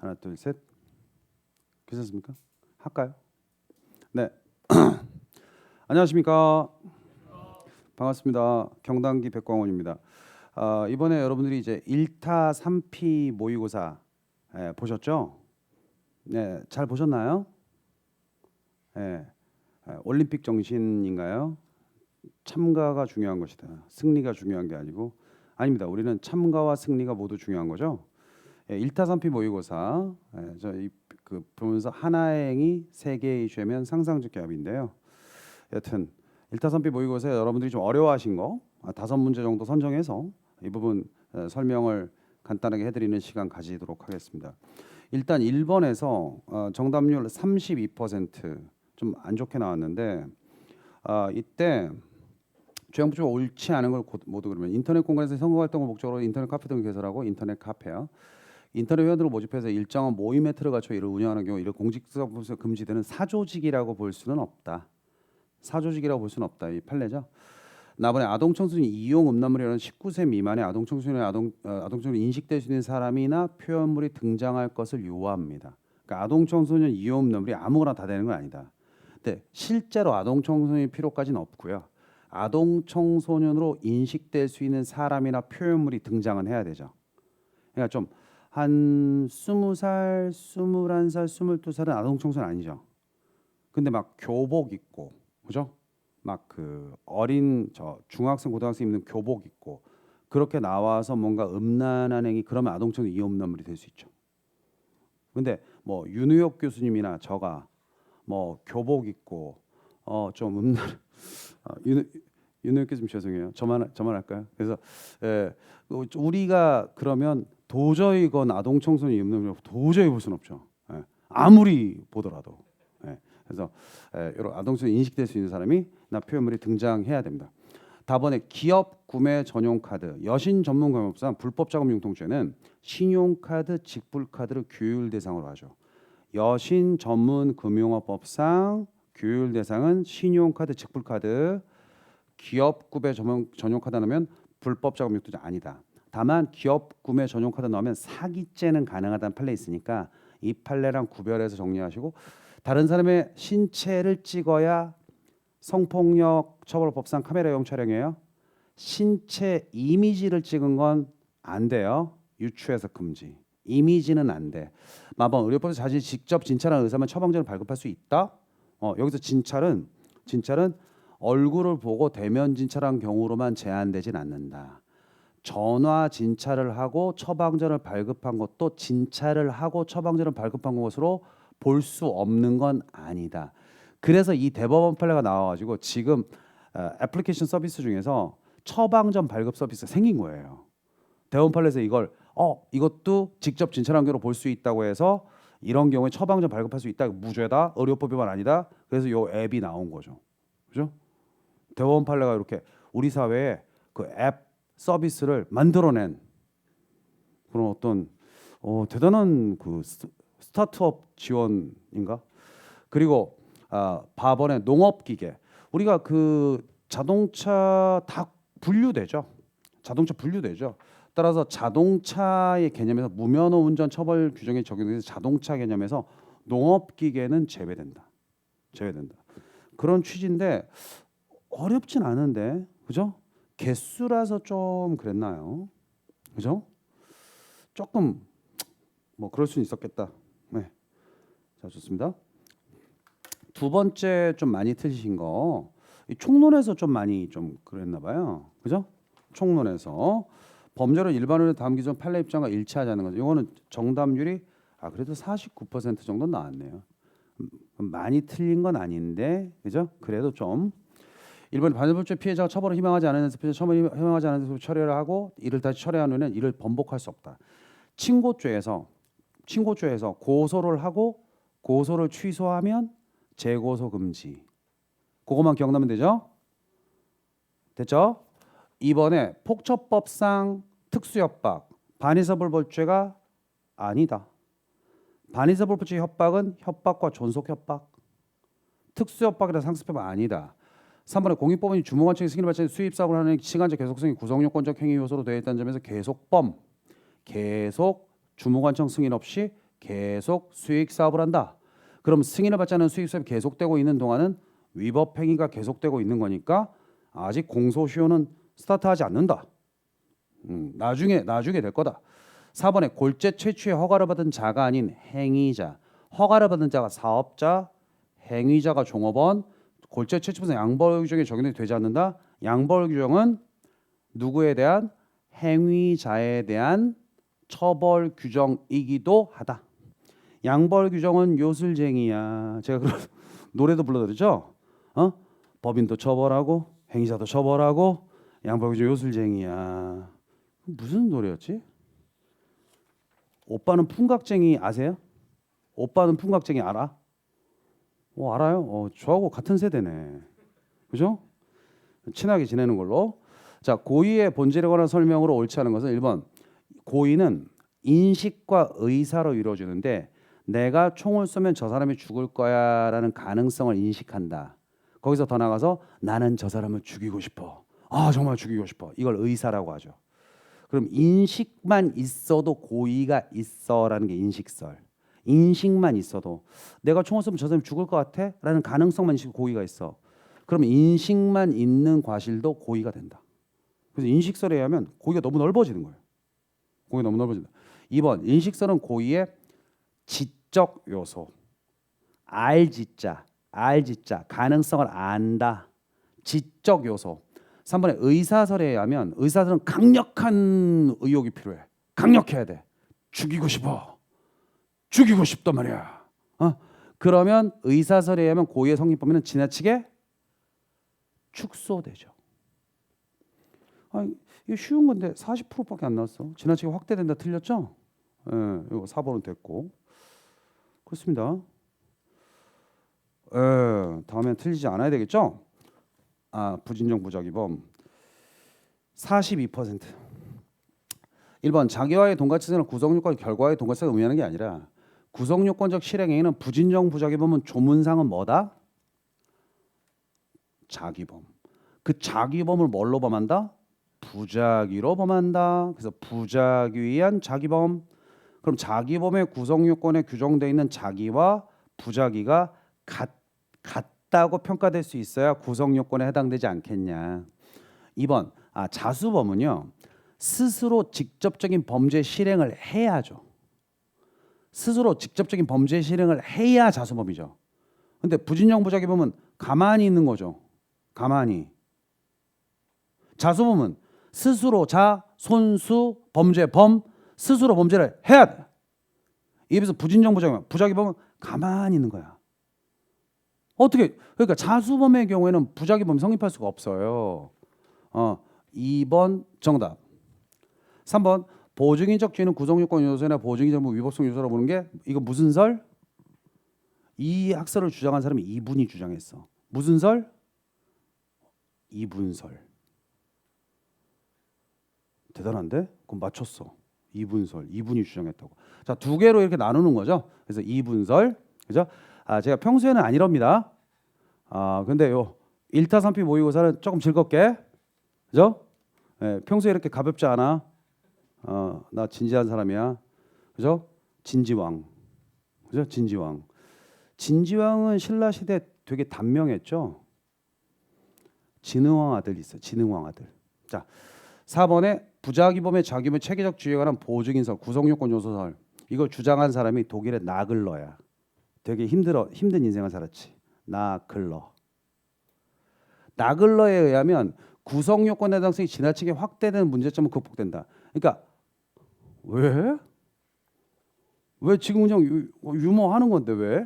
하나 둘 셋. 괜찮습니까? 할까요? 네. 안녕하십니까? 반갑습니다. 경단기 백광원입니다. 이번에 여러분들이 이제 1타 3피 모의고사 보셨죠? 네, 잘 보셨나요? 네, 올림픽 정신인가요? 참가가 중요한 것이다. 승리가 중요한 게 아니고 아닙니다. 우리는 참가와 승리가 모두 중요한 거죠. 1타 3피 모의고사 저그 보면서 하나행이 세계의 죄면 상상적 기합인데요. 여튼 1타 3피 모의고사 여러분들이 좀 어려워하신 거 5문제 정도 선정해서 이 부분 설명을 간단하게 해드리는 시간 가지도록 하겠습니다. 일단 1번에서 정답률 32%좀 안 좋게 나왔는데 이때 주행부가 옳지 않은 걸 모두 그러면 인터넷 공간에서 선거 활동을 목적으로 인터넷 카페 등을 개설하고 인터넷 카페야 인터넷 회원들을 모집해서 일정한 모임 매트를 갖춰 이를 운영하는 경우 이를 공직선거에서 금지되는 사조직이라고 볼 수는 없다. 사조직이라고 볼 수는 없다. 이 판례죠. 나번에 아동청소년 이용 음란물이라는 19세 미만의 아동청소년의 아동청소년 인식될 수 있는 사람이나 표현물이 등장할 것을 요구합니다. 그러니까 아동청소년 이용 음란물이 아무거나 다 되는 건 아니다. 근데 실제로 아동청소년이 필요까지는 없고요. 아동청소년으로 인식될 수 있는 사람이나 표현물이 등장은 해야 되죠. 그러니까 좀 한 20살, 21살, 22살은 아동청소년 아니죠. 근데 막 교복 입고, 그죠? 막 그 어린 중학생, 고등학생 입는 교복 입고 그렇게 나와서 뭔가 음란한 행위 그러면 아동청소년 이용 음란물이 될 수 있죠. 근데 뭐 윤우혁 교수님이나 저가 뭐 교복 입고 좀 음란 윤우혁 교수님 죄송해요. 저만 할까요? 그래서 우리가 그러면 도저히 이건 아동청소년 입는 도저히 볼 수는 없죠. 아무리 보더라도. 그래서 이런 아동청소년 인식될 수 있는 사람이 나 표현물이 등장해야 됩니다. 다번에 기업 구매 전용 카드 여신 전문 경영업상 불법 자금 융통죄는 신용카드, 직불카드를 규율 대상으로 하죠. 여신 전문 금융업법상 규율 대상은 신용카드, 직불카드, 기업 구매 전용 카드 넣으면 불법 자금 융통죄 아니다. 다만 기업 구매 전용 카드 넣으면 사기죄는 가능하다는 판례 있으니까 이 판례랑 구별해서 정리하시고 다른 사람의 신체를 찍어야 성폭력 처벌법상 카메라용 촬영이에요. 신체 이미지를 찍은 건 안 돼요. 유추해서 금지. 이미지는 안 돼. 마번 의료법에서 자신이 직접 진찰한 의사만 처방전을 발급할 수 있다. 여기서 진찰은 얼굴을 보고 대면 진찰한 경우로만 제한되진 않는다. 전화 진찰을 하고 처방전을 발급한 것도 진찰을 하고 처방전을 발급한 것으로 볼 수 없는 건 아니다. 그래서 이 대법원 판례가 나와가지고 지금 애플리케이션 서비스 중에서 처방전 발급 서비스가 생긴 거예요. 대법원 판례에서 이것도 직접 진찰한 경우로 볼 수 있다고 해서 이런 경우에 처방전 발급할 수 있다. 무죄다. 의료법 위반 아니다. 그래서 이 앱이 나온 거죠. 그죠? 대법원 판례가 이렇게 우리 사회에 그 앱 서비스를 만들어낸 그런 어떤 대단한 그 스타트업 지원인가? 그리고 바번의 농업기계 우리가 그 자동차 다 분류되죠. 자동차 분류되죠. 따라서 자동차의 개념에서 무면허 운전 처벌 규정이 적용돼서 자동차 개념에서 농업기계는 제외된다. 그런 취지인데 어렵진 않은데 그죠? 개수라서 좀 그랬나요? 그죠? 조금 뭐 그럴 수는 있었겠다. 네. 자 좋습니다. 두 번째 좀 많이 틀리신 거 총론에서 좀 많이 좀 그랬나 봐요. 그죠? 총론에서 범죄를 일반론의 다음 기존 판례 입장과 일치하지 않는 거죠. 이거는 정답률이 그래도 49% 정도 나왔네요. 많이 틀린 건 아닌데 그죠? 그래도 좀 1번 반대법죄 피해자가 처벌을 희망하지 않은 데서 처벌을 희망하지 않은 데서 처리를 하고 이를 다시 처리한 후에는 이를 번복할 수 없다. 친고죄에서 고소를 하고 고소를 취소하면 재고소 금지. 그것만 기억나면 되죠? 됐죠? 이번에 폭처법상 특수협박 반의사불벌죄가 아니다. 반의사불벌죄 협박은 협박과 존속협박. 특수협박이나 상습협박 아니다. 3번에 공익법원이 주무관청의 승인을 받지 않은 수입사업을 하는 시간적 계속성이 구성요건적 행위 요소로 되어 있다는 점에서 계속 주무관청 승인 없이 계속 수익 사업을 한다. 그럼 승인을 받지 않은 수익 사업이 계속되고 있는 동안은 위법 행위가 계속되고 있는 거니까 아직 공소시효는 스타트하지 않는다. 나중에 될 거다. 4번에 골재 채취의 허가를 받은 자가 아닌 행위자. 허가를 받은 자가 사업자, 행위자가 종업원, 골재 채취부서 양벌 규정에 적용이 되지 않는다. 양벌 규정은 누구에 대한 행위자에 대한 처벌 규정이기도 하다. 양벌 규정은 요술쟁이야. 제가 그런 노래도 불러드렸죠. 법인도 처벌하고 행위자도 처벌하고 양벌 규정 요술쟁이야. 무슨 노래였지? 오빠는 풍각쟁이 아세요? 오빠는 풍각쟁이 알아? 알아요. 저하고 같은 세대네. 그죠? 친하게 지내는 걸로. 자, 고의의 본질에 관한 설명으로 옳지 않은 것은 1번 고의는 인식과 의사로 이루어지는데 내가 총을 쏘면 저 사람이 죽을 거야라는 가능성을 인식한다. 거기서 더 나가서 나는 저 사람을 죽이고 싶어. 정말 죽이고 싶어. 이걸 의사라고 하죠. 그럼 인식만 있어도 고의가 있어라는 게 인식설. 인식만 있어도 내가 총을 쏘면 저 사람이 죽을 것 같아? 라는 가능성만 있고 고의가 있어. 그러면 인식만 있는 과실도 고의가 된다. 그래서 인식설에 의하면 고의가 너무 넓어지는 거예요. 고의가 너무 넓어진다. 2번 인식설은 고의의 지적 요소. 알지자 가능성을 안다. 지적 요소. 3번에 의사설에 의하면 의사설은 강력한 의욕이 필요해. 강력해야 돼. 죽이고 싶단 말이야. 그러면 의사설에 의하면 고의의 성립 범위는 지나치게 축소되죠. 이게 쉬운 건데 40%밖에 안 나왔어. 지나치게 확대된다 틀렸죠? 이거 4번은 됐고. 그렇습니다. 다음엔 틀리지 않아야 되겠죠? 부진정 부작위범 42%. 1번 자기와의 동가치세는 구성요건 결과의 동가치세가 의미하는 게 아니라 구성요건적 실행행위는 부진정 부작위범은 조문상은 뭐다? 자기범. 그 자기범을 뭘로 범한다? 부작위로 범한다. 그래서 부작위한 자기범. 그럼 자기범의 구성요건에 규정되어 있는 자기와 부작위가 같다고 평가될 수 있어야 구성요건에 해당되지 않겠냐. 2번 자수범은요 스스로 직접적인 범죄 실행을 해야죠. 스스로 직접적인 범죄 실행을 해야 자수범이죠. 근데 부진정 부작위범은 가만히 있는 거죠. 가만히. 자수범은 스스로 손수 범죄범 스스로 범죄를 해야 돼. 이에 비해서 부진정 부작위범은 가만히 있는 거야. 어떻게? 그러니까 자수범의 경우에는 부작위범이 성립할 수가 없어요. 2번 정답. 3번 보증인적 죄는 구성요건 요소나 보증인적 위법성 요소라고 보는 게 이거 무슨 설? 이 학설을 주장한 사람이 이분이 주장했어. 무슨 설? 이분설. 대단한데? 그럼 맞췄어. 이분설. 이분이 주장했다고. 자, 두 개로 이렇게 나누는 거죠. 그래서 이분설. 그죠? 제가 평소에는 안 이럽니다. 근데 요 1타 3피 모의고사는 조금 즐겁게. 그죠? 평소에 이렇게 가볍지 않아. 나 진지한 사람이야. 그죠? 진지왕. 그죠? 진지왕. 진지왕은 신라 시대 되게 단명했죠. 진흥왕 아들 있어요. 진흥왕 아들. 자, 4번에 부작위범의 자기범의 체계적 주의에 관한 보증인설, 구성요건 요소설. 이걸 주장한 사람이 독일의 나글러야. 되게 힘든 인생을 살았지. 나글러에 의하면 구성요건 해당성이 지나치게 확대되는 문제점은 극복된다. 그러니까 왜 지금 그냥 유머하는 건데 왜?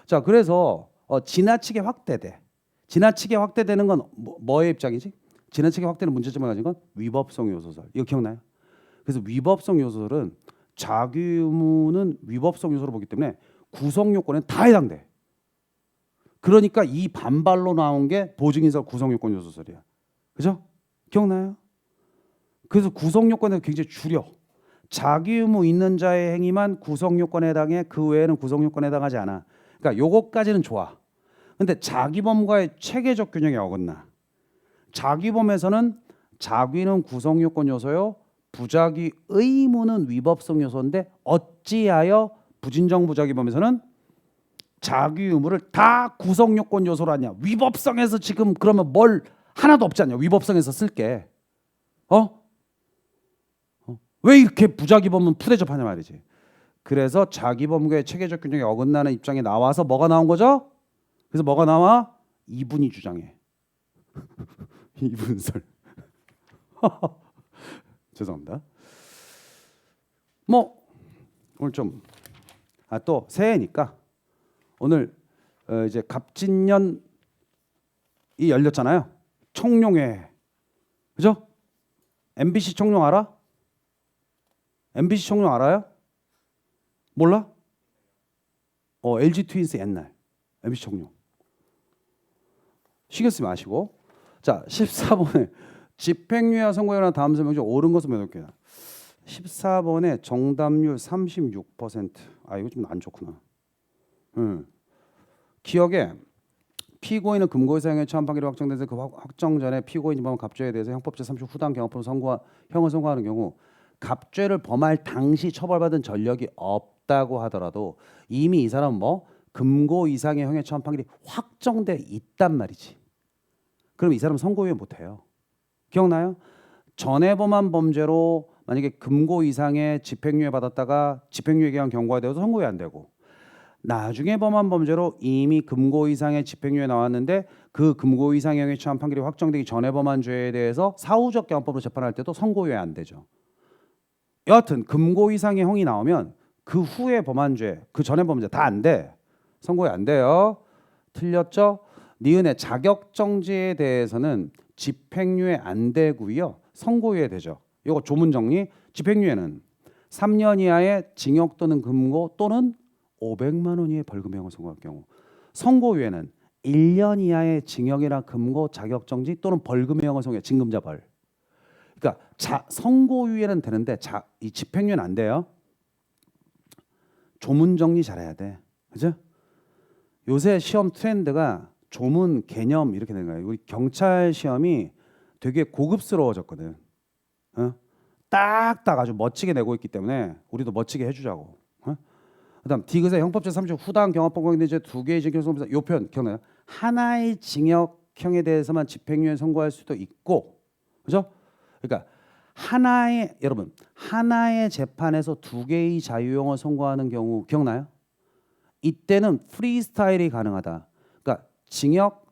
자, 그래서 지나치게 확대돼. 지나치게 확대되는 건 뭐의 입장이지? 지나치게 확대되는 문제점을 가진 건 위법성 요소설. 이거 기억나요? 그래서 위법성 요소설은 자기 의무는 위법성 요소로 보기 때문에 구성요건에 다 해당돼. 그러니까 이 반발로 나온 게 보증인설 구성요건 요소설이야. 그죠? 기억나요? 그래서 구성요건에 굉장히 줄여. 자기 의무 있는 자의 행위만 구성요건에 해당해. 그 외에는 구성요건에 해당하지 않아. 그러니까 요거까지는 좋아. 근데 자기범과의 체계적 균형이 어긋나. 자기범에서는 자기는 구성요건 요소요. 부작위 의무는 위법성 요소인데 어찌하여 부진정 부작위범에서는 자기 의무를 다 구성요건 요소로 하냐. 위법성에서 지금 그러면 뭘 하나도 없지 않냐. 위법성에서 쓸게. 왜 이렇게 부작위범은 푸대접하냐 말이지. 그래서 자기범과의 체계적 균형에 어긋나는 입장에 나와서 뭐가 나온 거죠? 그래서 뭐가 나와? 이분이 주장해. 이분설. 죄송합니다. 뭐 오늘 좀 또 새해니까 오늘 이제 갑진년이 열렸잖아요. 청룡회. 그죠? MBC 청룡 알아? MBC 청룡 알아요? 몰라? LG 트윈스 옛날 MBC 청룡. 신경 쓰지 마시고. 자, 14번에 집행유예 선고유예나 다음 설명 중 옳은 것을 몇 개나. 14번에 정답률 36%. 이거 좀 안 좋구나. 기억에 피고인은 금고의 사형에 처한 판결이 확정돼서 그 확정 전에 피고인이 범한 갑죄에 대해서 형법제 30 후당 경합으로 형을 선고하는 경우 갑죄를 범할 당시 처벌받은 전력이 없다고 하더라도 이미 이 사람은 금고 이상의 형에 처한 판결이 확정돼 있단 말이지. 그럼 이 사람은 선고유예 못해요. 기억나요? 전에 범한 범죄로 만약에 금고 이상의 집행유예 받았다가 집행유예 기간 경과가 되어서 선고유예 안 되고 나중에 범한 범죄로 이미 금고 이상의 집행유예 나왔는데 그 금고 이상의 형에 처한 판결이 확정되기 전에 범한 죄에 대해서 사후적 경합법으로 재판할 때도 선고유예 안 되죠. 여하튼 금고 이상의 형이 나오면 그 후에 범한 죄, 그 전에 범한 죄 다 안 돼. 선고유예 안 돼요. 틀렸죠? 니은의 자격정지에 대해서는 집행유예 안 되고요. 선고유예 되죠. 이거 조문 정리. 집행유예는 3년 이하의 징역 또는 금고 또는 500만 원 이하의 벌금형을 선고할 경우, 선고유예는 1년 이하의 징역이나 금고, 자격정지 또는 벌금형을 선고해. 징금자 벌. 그러니까 선고유예는 되는데 이 집행유예는 안 돼요. 조문 정리 잘해야 돼. 그죠? 요새 시험 트렌드가 조문 개념 이렇게 되는 거예요. 우리 경찰 시험이 되게 고급스러워졌거든. 딱딱 아주 멋지게 내고 있기 때문에 우리도 멋지게 해주자고. 그다음 디귿의 형법제 30 후당 경합법 공인된 죄 2개의 징역선고에서 요 표현 기억나요? 하나의 징역형에 대해서만 집행유예 선고할 수도 있고, 그죠? 그러니까 여러분 하나의 재판에서 2개의 자유형을 선고하는 경우 기억나요? 이때는 프리스타일이 가능하다. 그러니까 징역의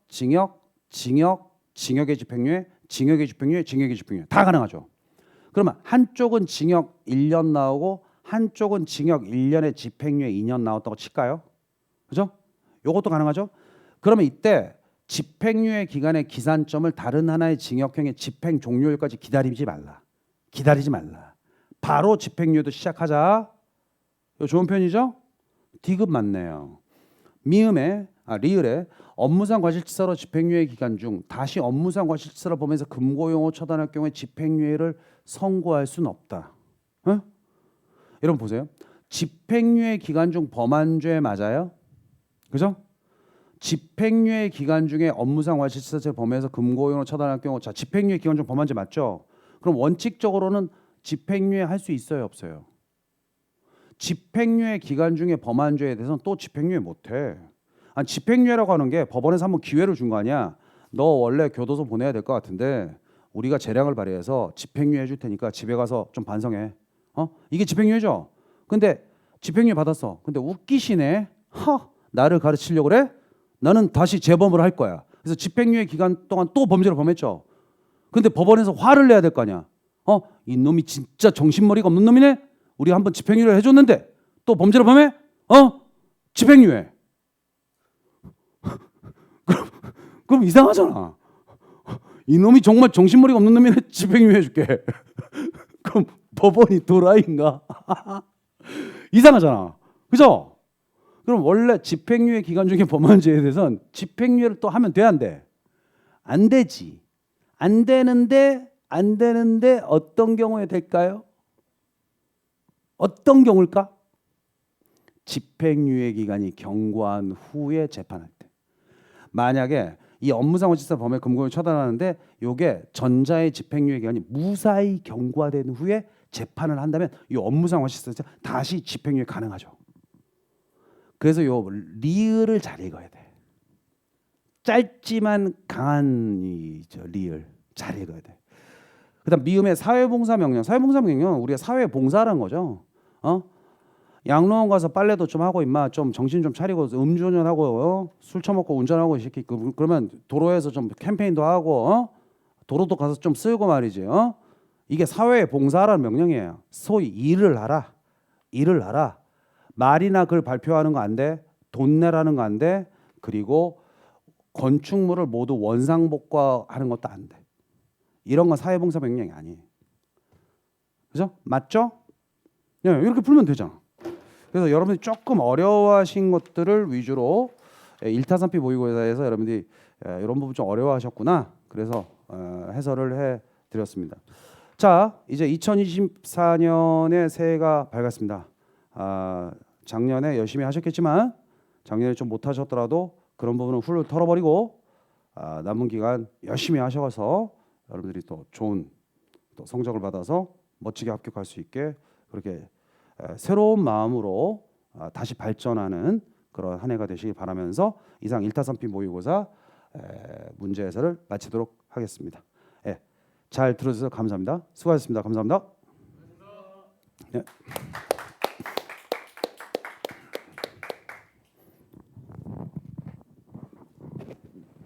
집행유예, 징역의 집행유예 다 가능하죠. 그러면 한쪽은 징역 1년 나오고 한쪽은 징역 1년에 집행유예 2년 나왔다고 칠까요? 그죠? 요것도 가능하죠? 그러면 이때 집행유예 기간의 기산점을 다른 하나의 징역형의 집행 종료일까지 기다리지 말라. 바로 집행유예도 시작하자. 이거 좋은 편이죠? 디귿 맞네요. 리을에 업무상 과실치사로 집행유예 기간 중 다시 업무상 과실치사로 범해서 금고용을 처단할 경우에 집행유예를 선고할 수는 없다. 여러분 보세요. 집행유예 기간 중 범한 죄 맞아요? 그죠? 집행유예 기간 중에 업무상 과실치사죄를 범해서 금고용으로 처단할 경우, 자 집행유예 기간 중 범한 죄 맞죠? 그럼 원칙적으로는 집행유예 할 수 있어요, 없어요? 집행유예 기간 중에 범한 죄에 대해서는 또 집행유예 못해. 집행유예라고 하는 게 법원에서 한번 기회를 준 거 아니야. 너 원래 교도소 보내야 될 것 같은데 우리가 재량을 발휘해서 집행유예 해줄 테니까 집에 가서 좀 반성해. 이게 집행유예죠. 근데 집행유예 받았어. 근데 웃기시네. 나를 가르치려고 그래? 나는 다시 재범을 할 거야. 그래서 집행유예 기간 동안 또 범죄를 범했죠. 근데 법원에서 화를 내야 될 거 아니야. 이놈이 진짜 정신머리가 없는 놈이네. 우리 한번 집행유예를 해줬는데 또 범죄를 범해? 집행유예. 그럼 이상하잖아. 이놈이 정말 정신머리가 없는 놈이네. 집행유예 해줄게. 그럼 법원이 도라이인가? 이상하잖아. 그죠? 그럼 원래 집행유예 기간 중에 범한 죄에 대해서는 집행유예를 또 하면 돼, 안 돼? 안 되지. 안 되는데 어떤 경우에 될까요? 어떤 경우일까? 집행유예 기간이 경과한 후에 재판할 때. 만약에 이 업무상 과실치사 범죄 금고를 처단하는데 이게 전자의 집행유예 기간이 무사히 경과된 후에 재판을 한다면 이 업무상 과실치사 다시 집행유예 가능하죠. 그래서 요 리을을 잘 읽어야 돼. 짧지만 강한 이저 리을 잘 읽어야 돼. 그다음 미음의 사회봉사 명령. 사회봉사 명령은 우리가 사회 봉사라는 거죠. 양로원 가서 빨래도 좀 하고 임마 좀 정신 좀 차리고 음주운전하고 술 처먹고 운전하고 이 새끼 그러면 도로에서 좀 캠페인도 하고 도로도 가서 좀 쓰고 말이지. 이게 사회 봉사라는 명령이에요. 소위 일을 하라. 일을 하라. 말이나 글 발표하는 거 안 돼. 돈 내라는 거 안 돼. 그리고 건축물을 모두 원상복구하는 것도 안 돼. 이런 건 사회봉사 명령이 아니에요. 그죠? 맞죠? 네, 이렇게 풀면 되잖아. 그래서 여러분들이 조금 어려워하신 것들을 위주로 1타3피 모의고사에서 여러분들이 이런 부분 좀 어려워하셨구나. 그래서 해설을 해드렸습니다. 자, 이제 2024년의 새해가 밝았습니다. 작년에 열심히 하셨겠지만 작년에 좀 못하셨더라도 그런 부분은 훌훌 털어버리고 남은 기간 열심히 하셔서 여러분들이 또 좋은 또 성적을 받아서 멋지게 합격할 수 있게 그렇게 새로운 마음으로 다시 발전하는 그런 한 해가 되시길 바라면서 이상 1타3피 모의고사 문제 해설을 마치도록 하겠습니다. 잘 들어주셔서 감사합니다. 수고하셨습니다. 감사합니다. 네.